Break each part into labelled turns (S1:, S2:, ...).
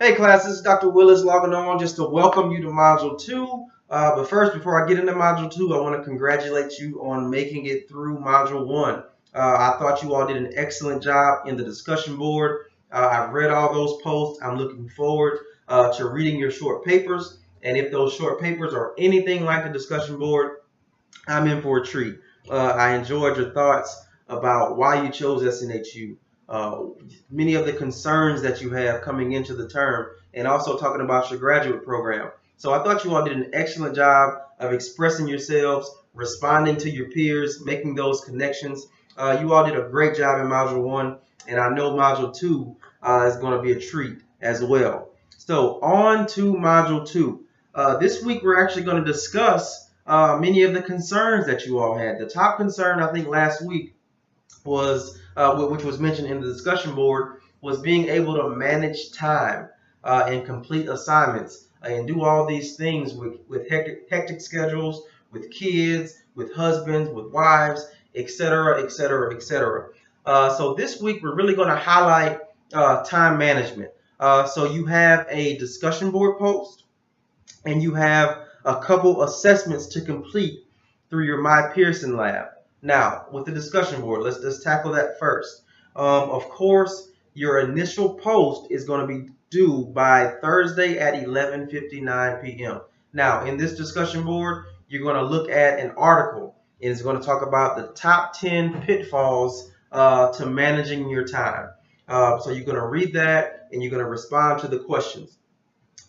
S1: Hey class, this is Dr. Willis logging on just to welcome you to Module 2. But first, before I get into Module 2, I want to congratulate you on making it through Module 1. I thought you all did an excellent job in the discussion board. I've read all those posts. I'm looking forward to reading your short papers. And if those short papers are anything like the discussion board, I'm in for a treat. I enjoyed your thoughts about why you chose SNHU, uh, many of the concerns that you have coming into the term, and also talking about your graduate program. So I thought you all did an excellent job of expressing yourselves, responding to your peers, making those connections. You all did a great job in Module 1, and I know Module 2 is going to be a treat as well. So on to Module 2. This week we're actually going to discuss many of the concerns that you all had. The top concern, I think, last week was, which was mentioned in the discussion board, was being able to manage time and complete assignments and do all these things with hectic schedules, with kids, with husbands, with wives, etc., etc., etc. So this week we're really going to highlight time management. So you have a discussion board post and you have a couple assessments to complete through your My Pearson lab. Now, with the discussion board, let's tackle that first. Of course, your initial post is going to be due by Thursday at 11:59 p.m. Now, in this discussion board, you're going to look at an article, and it's going to talk about the top 10 pitfalls to managing your time. So you're going to read that, and you're going to respond to the questions.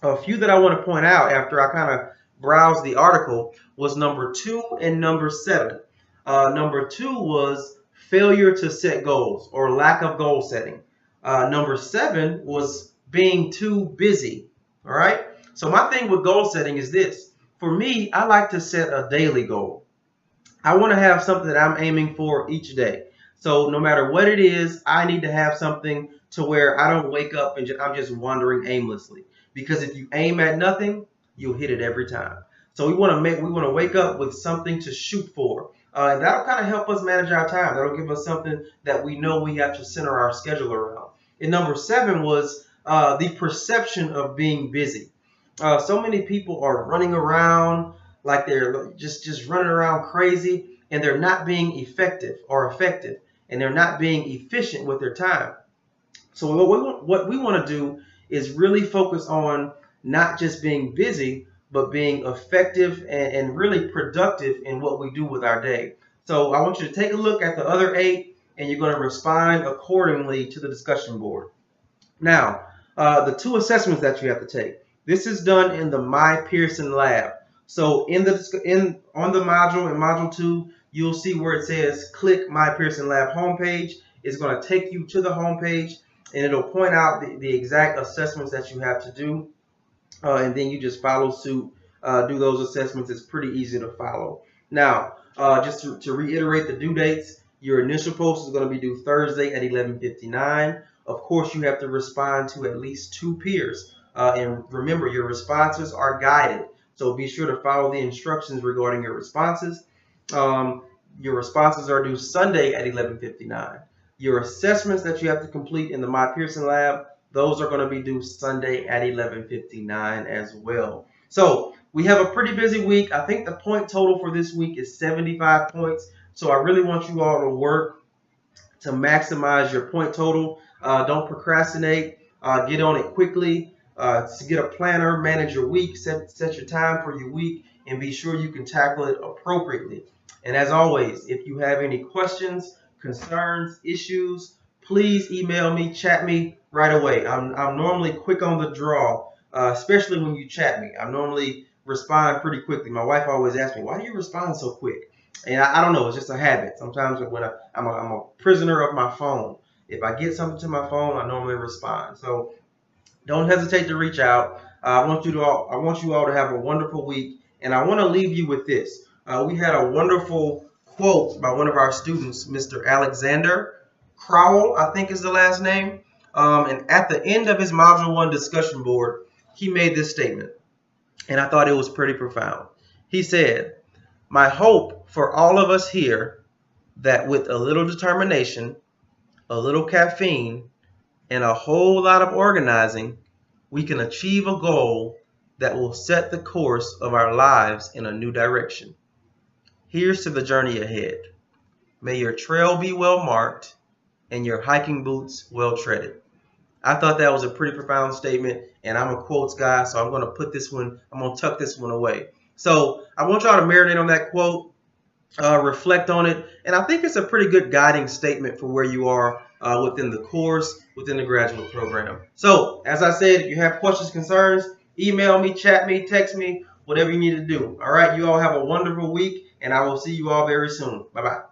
S1: A few that I want to point out after I kind of browsed the article was number 2 and number 7. Number 2 was failure to set goals or lack of goal setting. Number 7 was being too busy. All right. So my thing with goal setting is this. For me, I like to set a daily goal. I want to have something that I'm aiming for each day. So no matter what it is, I need to have something to where I don't wake up and I'm just wandering aimlessly. Because if you aim at nothing, you'll hit it every time. So we want to wake up with something to shoot for. And that'll kind of help us manage our time. That'll give us something that we know we have to center our schedule around. And number 7 was the perception of being busy. So many people are running around like they're just running around crazy, and they're not being effective, and they're not being efficient with their time. So what we want to do is really focus on not just being busy, but being effective and really productive in what we do with our day. So I want you to take a look at the other 8, and you're going to respond accordingly to the discussion board. Now, the 2 assessments that you have to take. This is done in the My Pearson lab. So on the module, in module 2, you'll see where it says click My Pearson lab homepage. It's going to take you to the homepage, and it'll point out the exact assessments that you have to do. And then you just follow suit, do those assessments. It's pretty easy to follow. Now, just to reiterate the due dates, your initial post is going to be due Thursday at 11:59. Of course, you have to respond to at least 2 peers. And remember, your responses are guided. So be sure to follow the instructions regarding your responses. Your responses are due Sunday at 11:59. Your assessments that you have to complete in the My Pearson lab, those are going to be due Sunday at 11:59 as well. So we have a pretty busy week. I think the point total for this week is 75 points. So I really want you all to work to maximize your point total. Don't procrastinate. Get on it quickly. To get a planner, manage your week, set your time for your week, and be sure you can tackle it appropriately. And as always, if you have any questions, concerns, issues, please email me, chat me right away. I'm normally quick on the draw, especially when you chat me. I normally respond pretty quickly. My wife always asks me, why do you respond so quick? And I don't know, it's just a habit. Sometimes when I'm a prisoner of my phone. If I get something to my phone, I normally respond. So don't hesitate to reach out. I want you all to have a wonderful week, and I want to leave you with this. We had a wonderful quote by one of our students, Mr. Alexander Crowell, I think is the last name. And at the end of his Module 1 discussion board, he made this statement, and I thought it was pretty profound. He said, "My hope for all of us here that with a little determination, a little caffeine, and a whole lot of organizing, we can achieve a goal that will set the course of our lives in a new direction. Here's to the journey ahead. May your trail be well marked and your hiking boots well treaded. I thought that was a pretty profound statement, and I'm a quotes guy, so I'm going to tuck this one away. So I want y'all to marinate on that quote, reflect on it, and I think it's a pretty good guiding statement for where you are within the course, within the graduate program. So, as I said, if you have questions, concerns, email me, chat me, text me, whatever you need to do. All right, you all have a wonderful week, and I will see you all very soon. Bye-bye.